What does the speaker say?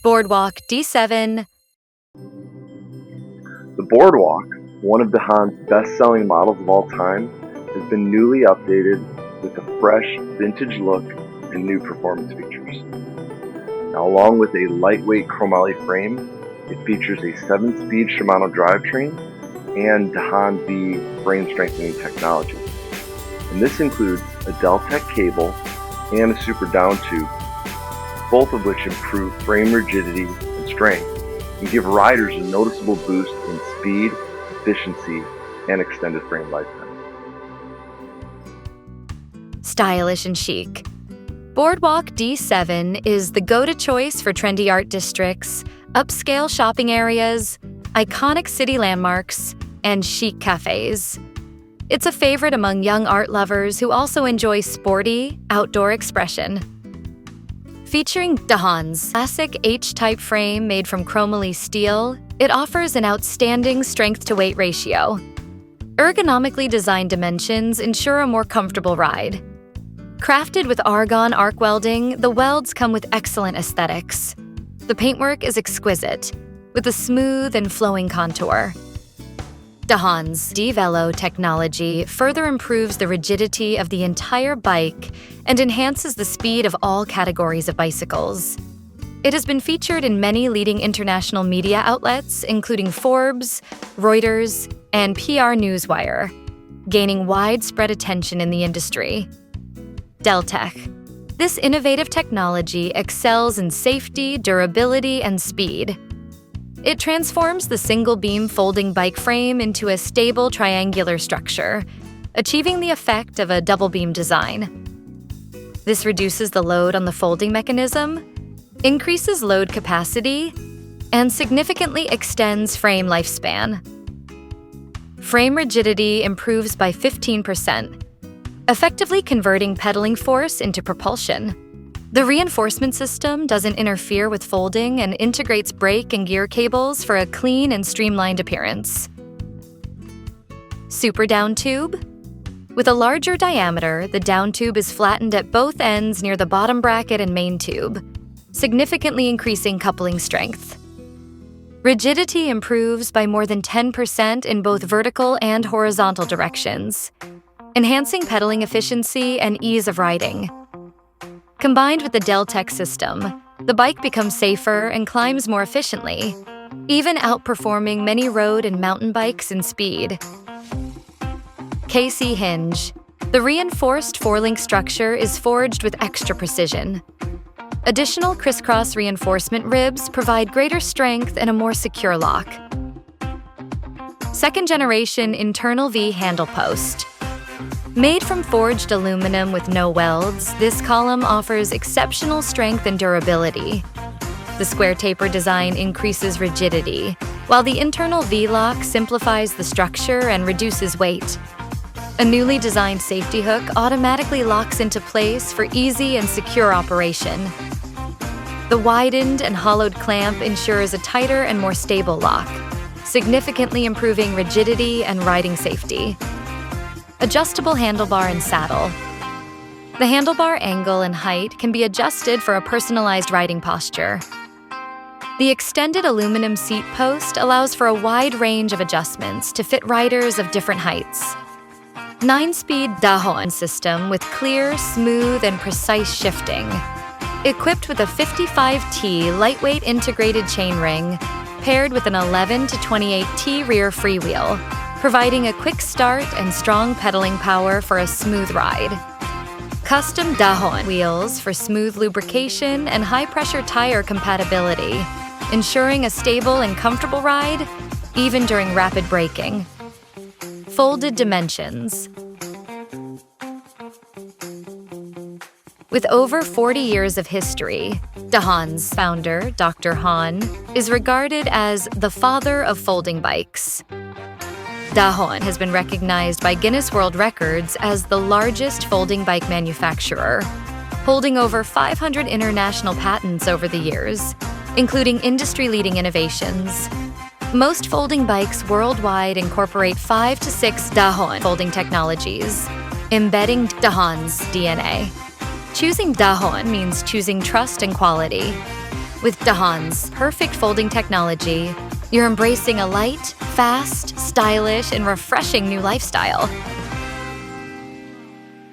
Boardwalk D7. The Boardwalk, one of Dahon's best-selling models of all time, has been newly updated with a fresh, vintage look and new performance features. Now, along with a lightweight chromoly frame, it features a 7-speed Shimano drivetrain and Dahon V frame strengthening technology. And this includes a Deltech cable and a super Downtube, both of which improve frame rigidity and strength and give riders a noticeable boost in speed, efficiency, and extended frame lifetime. Stylish and chic. Boardwalk D7 is the go-to choice for trendy art districts, upscale shopping areas, iconic city landmarks, and chic cafes. It's a favorite among young art lovers who also enjoy sporty, outdoor expression. Featuring Dahon's classic H-type frame made from chromoly steel, it offers an outstanding strength-to-weight ratio. Ergonomically designed dimensions ensure a more comfortable ride. Crafted with argon arc welding, the welds come with excellent aesthetics. The paintwork is exquisite, with a smooth and flowing contour. Dahon's D-Velo technology further improves the rigidity of the entire bike and enhances the speed of all categories of bicycles. It has been featured in many leading international media outlets, including Forbes, Reuters, and PR Newswire, gaining widespread attention in the industry. Deltech. This innovative technology excels in safety, durability, and speed. It transforms the single-beam folding bike frame into a stable triangular structure, achieving the effect of a double-beam design. This reduces the load on the folding mechanism, increases load capacity, and significantly extends frame lifespan. Frame rigidity improves by 15%, effectively converting pedaling force into propulsion. The reinforcement system doesn't interfere with folding and integrates brake and gear cables for a clean and streamlined appearance. Super Downtube. With a larger diameter, the Downtube is flattened at both ends near the bottom bracket and main tube, significantly increasing coupling strength. Rigidity improves by more than 10% in both vertical and horizontal directions, enhancing pedaling efficiency and ease of riding. Combined with the Deltech system, the bike becomes safer and climbs more efficiently, even outperforming many road and mountain bikes in speed. KC Hinge. The reinforced four-link structure is forged with extra precision. Additional crisscross reinforcement ribs provide greater strength and a more secure lock. Second-generation internal V handlepost. Made from forged aluminum with no welds, this column offers exceptional strength and durability. The square taper design increases rigidity, while the internal V-lock simplifies the structure and reduces weight. A newly designed safety hook automatically locks into place for easy and secure operation. The widened and hollowed clamp ensures a tighter and more stable lock, significantly improving rigidity and riding safety. Adjustable handlebar and saddle. The handlebar angle and height can be adjusted for a personalized riding posture. The extended aluminum seat post allows for a wide range of adjustments to fit riders of different heights. 9-speed Dahon system with clear, smooth, and precise shifting. Equipped with a 55T lightweight integrated chainring, paired with an 11 to 28T rear freewheel, providing a quick start and strong pedaling power for a smooth ride. Custom Dahon wheels for smooth lubrication and high-pressure tire compatibility, ensuring a stable and comfortable ride, even during rapid braking. Folded dimensions. With over 40 years of history, Dahon's founder, Dr. Hahn, is regarded as the father of folding bikes. Dahon has been recognized by Guinness World Records as the largest folding bike manufacturer, holding over 500 international patents over the years, including industry-leading innovations. Most folding bikes worldwide incorporate 5 to 6 Dahon folding technologies, embedding Dahon's DNA. Choosing Dahon means choosing trust and quality. With Dahon's perfect folding technology, you're embracing a light, fast, stylish, and refreshing new lifestyle.